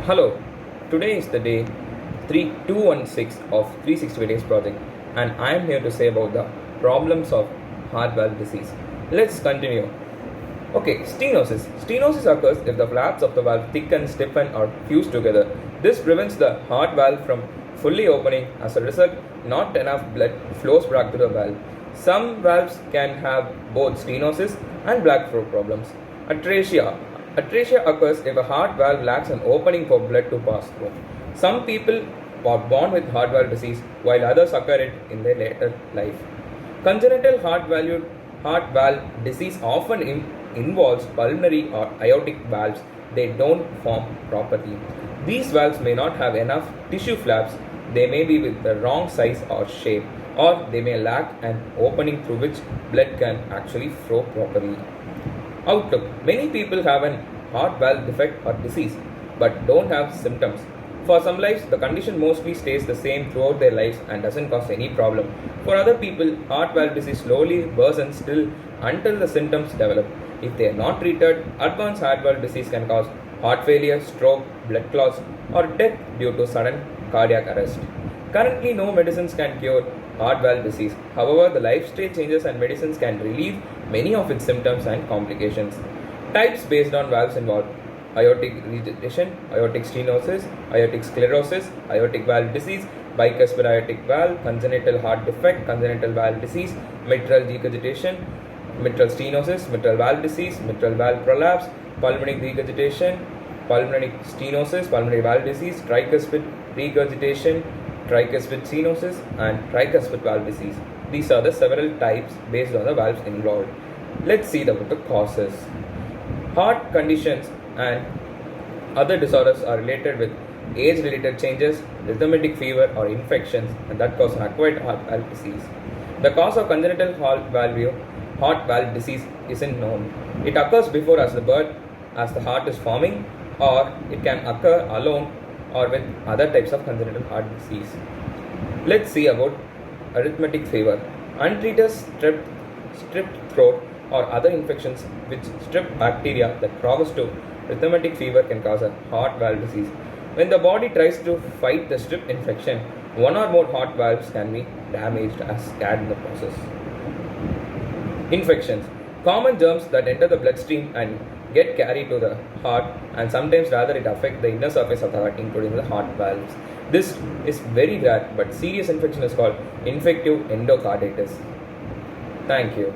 Hello, today is the day 3216 of 360 days project and I am here to say about the problems of heart valve disease. Let's continue. Okay, stenosis. Stenosis occurs if the flaps of the valve thicken, stiffen or fuse together. This prevents the heart valve from fully opening. As a result, not enough blood flows back to the valve. Some valves can have both stenosis and black flow problems. Atresia. Atresia occurs if a heart valve lacks an opening for blood to pass through. Some people are born with heart valve disease while others occur it in their later life. Congenital heart valve disease often involves pulmonary or aortic valves. They don't form properly. These valves may not have enough tissue flaps, they may be with the wrong size or shape, or they may lack an opening through which blood can actually flow properly. Outlook. Many people have an heart valve defect or disease but don't have symptoms. For some lives, the condition mostly stays the same throughout their lives and doesn't cause any problem. For other people, heart valve disease slowly worsens still until the symptoms develop. If they are not treated, advanced heart valve disease can cause heart failure, stroke, blood clots, or death due to sudden cardiac arrest. Currently, no medicines can cure heart valve disease. However, the lifestyle changes and medicines can relieve many of its symptoms and complications. Types based on valves involve aortic regurgitation, aortic stenosis, aortic sclerosis, aortic valve disease, bicuspid aortic valve, congenital heart defect, congenital valve disease, mitral regurgitation, mitral stenosis, mitral valve disease, mitral valve prolapse, pulmonary regurgitation, pulmonary stenosis, pulmonary valve disease, tricuspid regurgitation, tricuspid stenosis, and tricuspid valve disease. These are the several types based on the valves involved. Let's see what the causes. Heart conditions and other disorders are related with age-related changes, rheumatic fever or infections, and that cause acquired heart valve disease. The cause of congenital heart valve disease isn't known. It occurs before as the heart is forming, or it can occur alone or with other types of congenital heart disease. Let's see about rheumatic fever. Untreated strep throat or other infections with strep bacteria that progress to rheumatic fever can cause a heart valve disease. When the body tries to fight the strep infection, one or more heart valves can be damaged as scared in the process. Infections. Common germs that enter the bloodstream and get carried to the heart, and sometimes rather it affects the inner surface of the heart, including the heart valves. This is very rare, but serious infection is called infective endocarditis. Thank you.